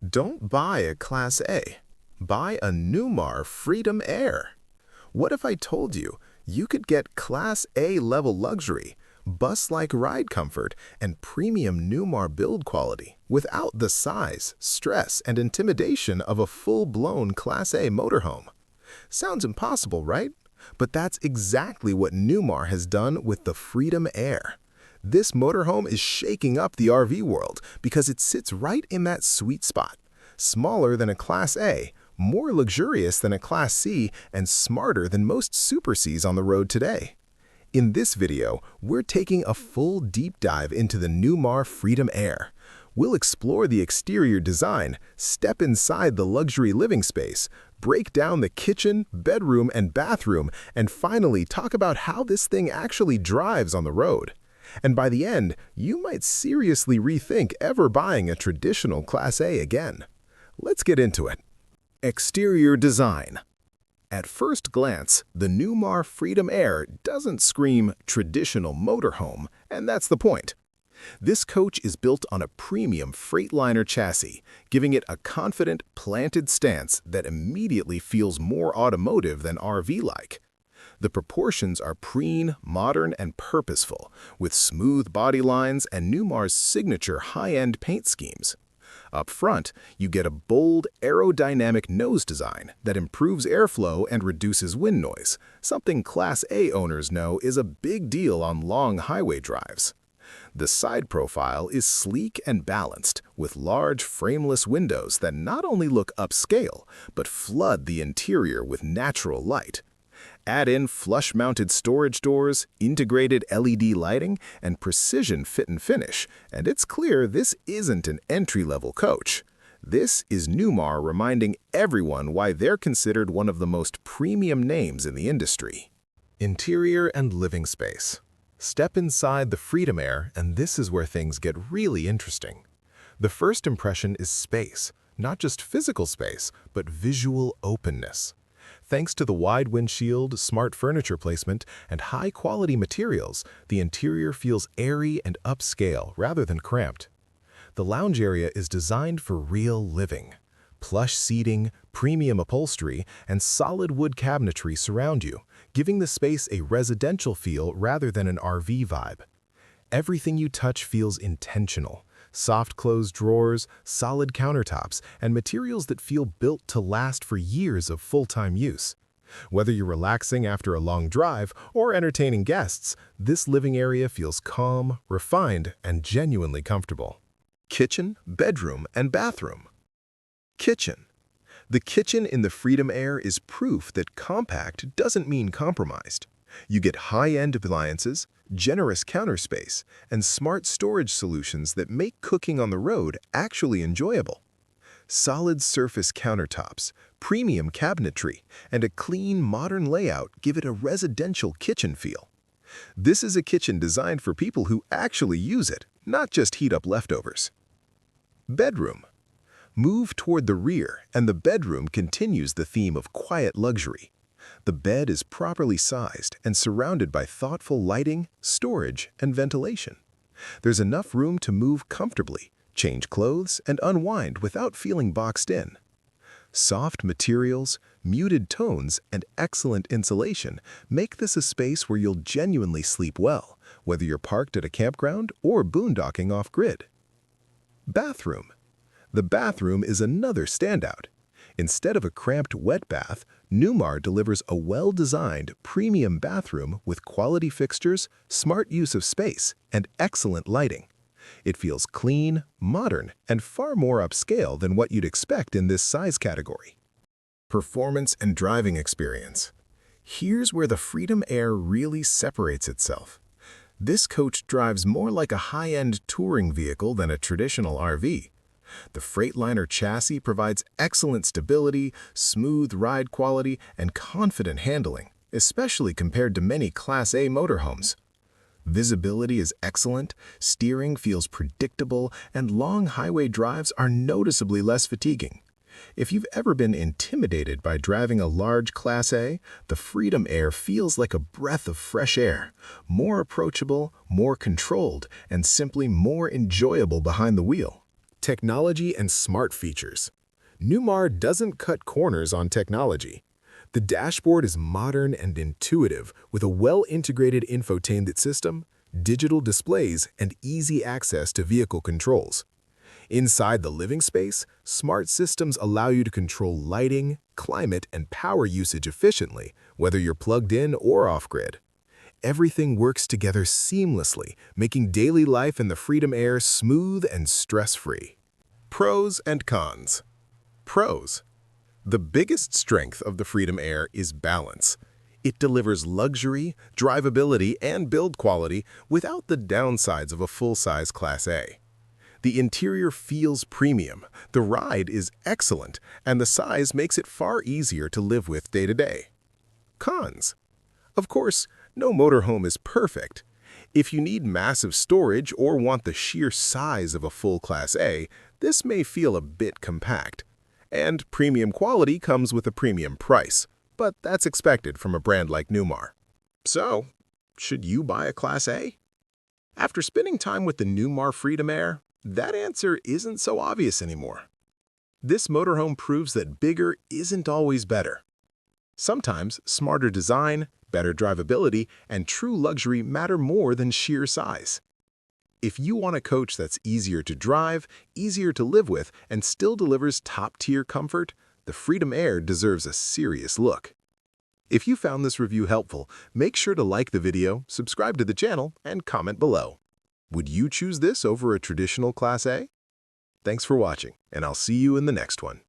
Don't buy a Class A. Buy a Newmar Freedom Aire. What if I told you you could get Class A level luxury, bus-like ride comfort, and premium Newmar build quality without the size, stress, and intimidation of a full-blown Class A motorhome? Sounds impossible, right? But that's exactly what Newmar has done with the Freedom Aire. This motorhome is shaking up the RV world because it sits right in that sweet spot. Smaller than a Class A, more luxurious than a Class C, and smarter than most Super Cs on the road today. In this video, we're taking a full deep dive into the Newmar Freedom Aire. We'll explore the exterior design, step inside the luxury living space, break down the kitchen, bedroom, and bathroom, and finally talk about how this thing actually drives on the road. And by the end, you might seriously rethink ever buying a traditional Class A again. Let's get into it. Exterior design. At first glance, the Newmar Freedom Aire doesn't scream traditional motorhome, and that's the point. This coach is built on a premium Freightliner chassis, giving it a confident, planted stance that immediately feels more automotive than RV-like. The proportions are preen, modern, and purposeful, with smooth body lines and Newmar's signature high-end paint schemes. Up front, you get a bold, aerodynamic nose design that improves airflow and reduces wind noise, something Class A owners know is a big deal on long highway drives. The side profile is sleek and balanced, with large frameless windows that not only look upscale, but flood the interior with natural light. Add in flush-mounted storage doors, integrated LED lighting, and precision fit and finish, and it's clear this isn't an entry-level coach. This is Newmar reminding everyone why they're considered one of the most premium names in the industry. Interior and living space. Step inside the Freedom Aire, and this is where things get really interesting. The first impression is space, not just physical space, but visual openness. Thanks to the wide windshield, smart furniture placement, and high-quality materials, the interior feels airy and upscale rather than cramped. The lounge area is designed for real living. Plush seating, premium upholstery, and solid wood cabinetry surround you, giving the space a residential feel rather than an RV vibe. Everything you touch feels intentional. Soft closed drawers, solid countertops, and materials that feel built to last for years of full-time use. Whether you're relaxing after a long drive or entertaining guests, this living area feels calm, refined, and genuinely comfortable. Kitchen, bedroom, and bathroom. Kitchen. The kitchen in the Freedom Aire is proof that compact doesn't mean compromised. You get high-end appliances, generous counter space, and smart storage solutions that make cooking on the road actually enjoyable. Solid surface countertops, premium cabinetry, and a clean, modern layout give it a residential kitchen feel. This is a kitchen designed for people who actually use it, not just heat up leftovers. Bedroom. Move toward the rear, and the bedroom continues the theme of quiet luxury. The bed is properly sized and surrounded by thoughtful lighting, storage, and ventilation. There's enough room to move comfortably, change clothes, and unwind without feeling boxed in. Soft materials, muted tones, and excellent insulation make this a space where you'll genuinely sleep well, whether you're parked at a campground or boondocking off-grid. Bathroom. The bathroom is another standout. Instead of a cramped wet bath, Newmar delivers a well-designed, premium bathroom with quality fixtures, smart use of space, and excellent lighting. It feels clean, modern, and far more upscale than what you'd expect in this size category. Performance and driving experience. Here's where the Freedom Aire really separates itself. This coach drives more like a high-end touring vehicle than a traditional RV. The Freightliner chassis provides excellent stability, smooth ride quality, and confident handling, especially compared to many Class A motorhomes. Visibility is excellent, steering feels predictable, and long highway drives are noticeably less fatiguing. If you've ever been intimidated by driving a large Class A, the Freedom Aire feels like a breath of fresh air, more approachable, more controlled, and simply more enjoyable behind the wheel. Technology and smart features. Newmar doesn't cut corners on technology. The dashboard is modern and intuitive with a well-integrated infotainment system, digital displays, and easy access to vehicle controls. Inside the living space, smart systems allow you to control lighting, climate, and power usage efficiently, whether you're plugged in or off-grid. Everything works together seamlessly, making daily life in the Freedom Aire smooth and stress-free. Pros and cons. Pros. The biggest strength of the Freedom Aire is balance. It delivers luxury, drivability, and build quality without the downsides of a full-size Class A. The interior feels premium, the ride is excellent, and the size makes it far easier to live with day to day. Cons. Of course, no motorhome is perfect. If you need massive storage or want the sheer size of a full Class A, this may feel a bit compact. And premium quality comes with a premium price, but that's expected from a brand like Newmar. So, should you buy a Class A? After spending time with the Newmar Freedom Aire, that answer isn't so obvious anymore. This motorhome proves that bigger isn't always better. Sometimes smarter design, better drivability, and true luxury matter more than sheer size. If you want a coach that's easier to drive, easier to live with, and still delivers top-tier comfort, the Freedom Aire deserves a serious look. If you found this review helpful, make sure to like the video, subscribe to the channel, and comment below. Would you choose this over a traditional Class A? Thanks for watching, and I'll see you in the next one.